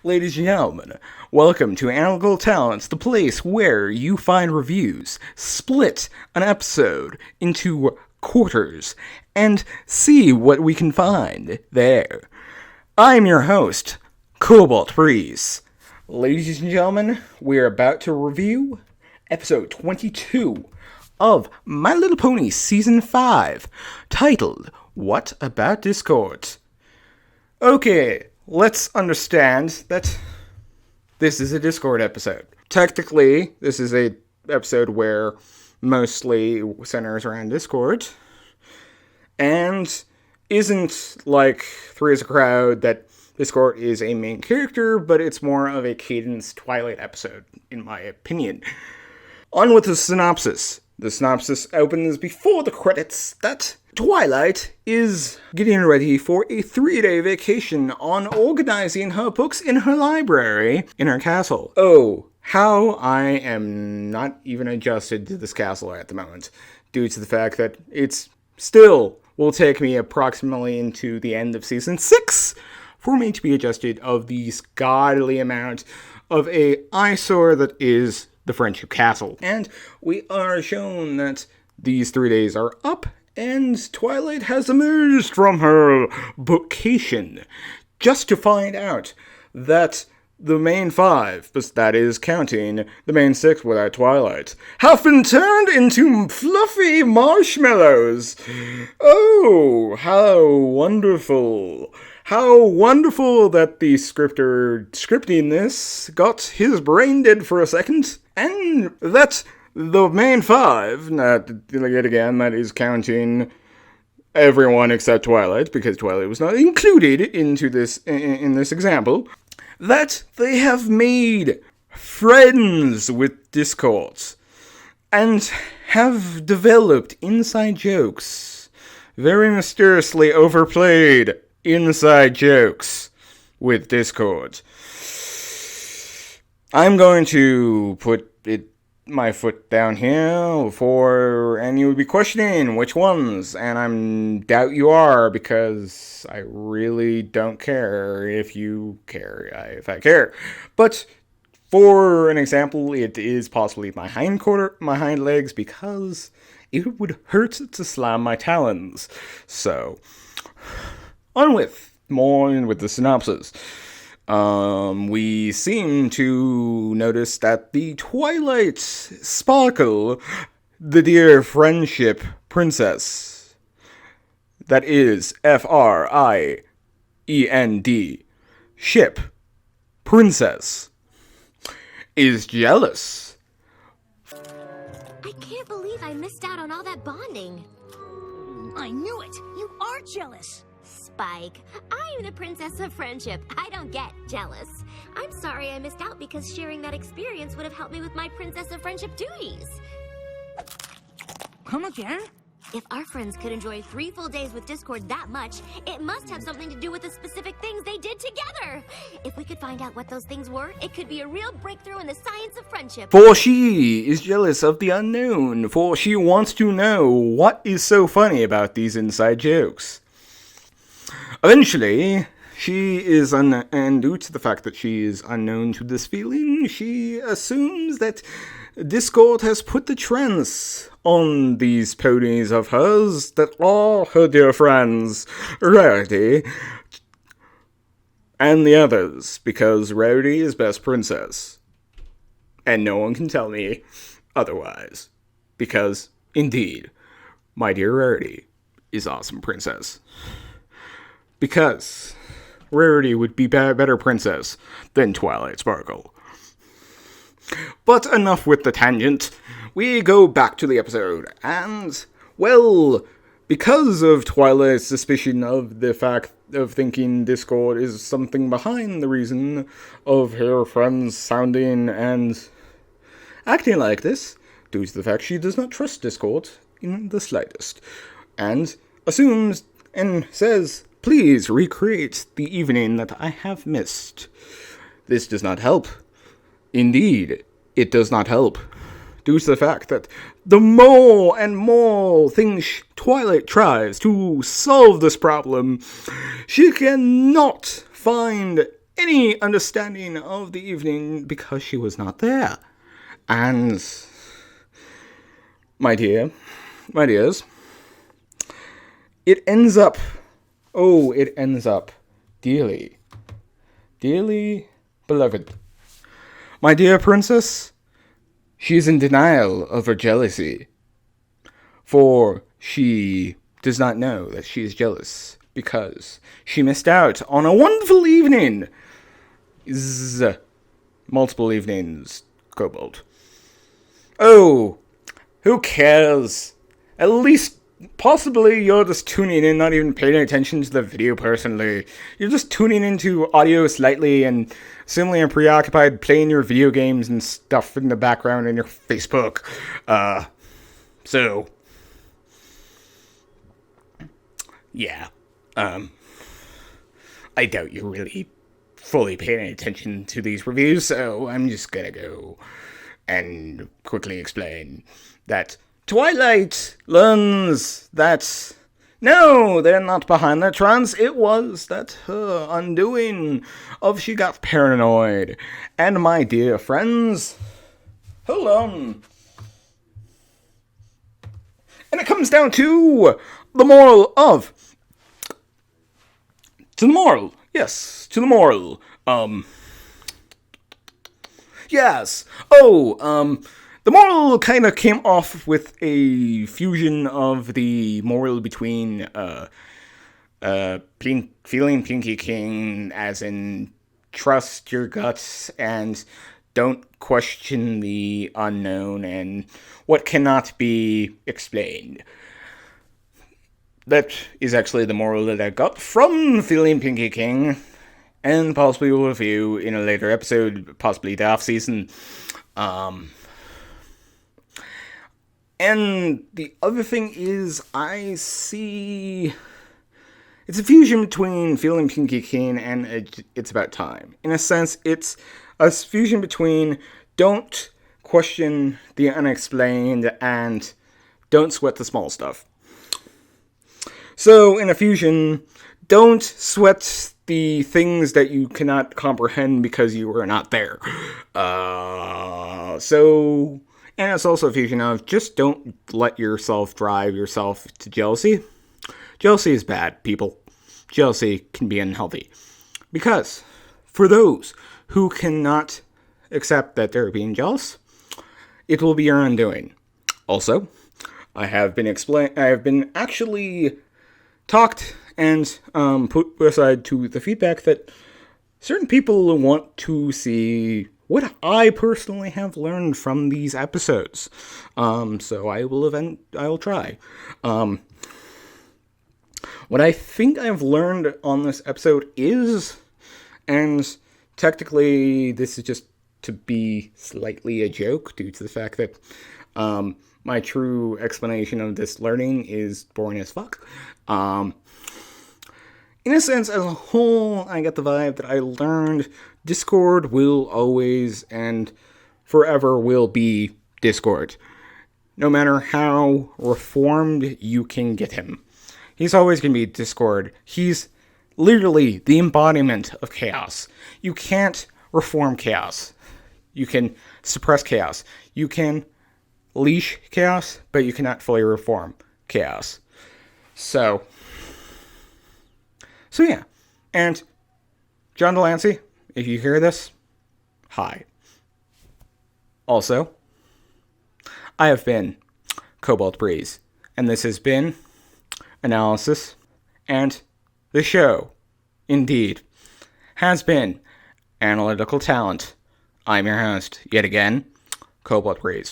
Ladies and gentlemen, welcome to Analytical Talon't, the place where you find reviews, split an episode into quarters, and see what we can find there. I'm your host, Cobalt Breeze. Ladies and gentlemen, we're about to review episode 22 of My Little Pony Season 5, titled, What About Discord? Okay, let's understand that this is a Discord episode. Technically, this is a episode where mostly centers around Discord, and isn't like Three is a Crowd that Discord is a main character, but it's more of a Cadence Twilight episode, in my opinion. On with the synopsis. The synopsis opens before the credits that Twilight is getting ready for a 3-day vacation on organizing her books in her library in her castle. Oh, how I am not even adjusted to this castle at the moment, due to the fact that it's still will take me approximately into the end of season 6 for me to be adjusted of the godly amount of a eyesore that is the Friendship Castle. And we are shown that these 3 days are up, and Twilight has emerged from her vocation, just to find out that the main 5, but that is counting the main 6 without Twilight, have been turned into fluffy marshmallows. Oh, how wonderful. How wonderful that the scripter scripting this got his brain dead for a second, and that the main 5, not yet again, that is counting everyone except Twilight, because Twilight was not included into this in this example, that they have made friends with Discord and have developed inside jokes, very mysteriously overplayed inside jokes with Discord. I'm going to put my foot down here and you would be questioning which ones, and I doubt you are, because I really don't care if you care, if I care. But for an example, it is possibly my hind legs, because it would hurt to slam my talons. So, on with the synopsis. We seem to notice that the Twilight Sparkle, the dear friendship princess, that is Friend, ship, princess, is jealous. I can't believe I missed out on all that bonding. I knew it! You are jealous! Spike, I'm the princess of friendship. I don't get jealous. I'm sorry I missed out, because sharing that experience would have helped me with my princess of friendship duties. Come again? If our friends could enjoy 3 full days with Discord that much, it must have something to do with the specific things they did together. If we could find out what those things were, it could be a real breakthrough in the science of friendship. For she is jealous of the unknown, for she wants to know what is so funny about these inside jokes. Eventually, she is and due to the fact that she is unknown to this feeling, she assumes that Discord has put the trance on these ponies of hers that are her dear friends, Rarity and the others, because Rarity is best princess. And no one can tell me otherwise, because, indeed, my dear Rarity is awesome princess. Because Rarity would be better princess than Twilight Sparkle. But enough with the tangent. We go back to the episode, and, well, because of Twilight's suspicion of the fact of thinking Discord is something behind the reason of her friends sounding and acting like this, due to the fact she does not trust Discord in the slightest, and assumes and says, please recreate the evening that I have missed. This does not help. Indeed, it does not help, due to the fact that the more and more things Twilight tries to solve this problem, she cannot find any understanding of the evening because she was not there. And, my dears, it ends up dearly beloved. My dear princess, she is in denial of her jealousy, for she does not know that she is jealous because she missed out on a wonderful evening. Multiple evenings, Kobold. Oh, who cares? At least, possibly, you're just tuning in, not even paying attention to the video personally. You're just tuning into audio slightly and similarly preoccupied playing your video games and stuff in the background in your Facebook. So, yeah. I doubt you're really fully paying attention to these reviews, so I'm just gonna go and quickly explain that Twilight learns that no, they're not behind their trance. It was that her undoing of she got paranoid. And my dear friends, hold on. And it comes down to the moral of... To the moral. Yes, to the moral. Yes. The moral kind of came off with a fusion of the moral between, feeling Pinky King, as in trust your guts and don't question the unknown and what cannot be explained. That is actually the moral that I got from Feeling Pinky King, and possibly will review in a later episode, possibly the off-season. And the other thing is, I see... It's a fusion between Feeling Pinky King and It's About Time. In a sense, it's a fusion between don't question the unexplained and don't sweat the small stuff. So, in a fusion, don't sweat the things that you cannot comprehend because you were not there. And it's also a fusion of just don't let yourself drive yourself to jealousy. Jealousy is bad, people. Jealousy can be unhealthy. Because, for those who cannot accept that they're being jealous, it will be your undoing. Also, I have been actually talked and put aside to the feedback that certain people want to see what I personally have learned from these episodes. So I will try. What I think I've learned on this episode is, and technically this is just to be slightly a joke due to the fact that my true explanation of this learning is boring as fuck. In a sense, as a whole, I get the vibe that I learned Discord will always and forever will be Discord. No matter how reformed you can get him. He's always going to be Discord. He's literally the embodiment of chaos. You can't reform chaos. You can suppress chaos. You can leash chaos, but you cannot fully reform chaos. So yeah. And John Delancey, if you hear this, hi. Also, I have been Cobalt Breeze, and this has been Analysis, and the show, indeed, has been Analytical Talon't. I'm your host, yet again, Cobalt Breeze.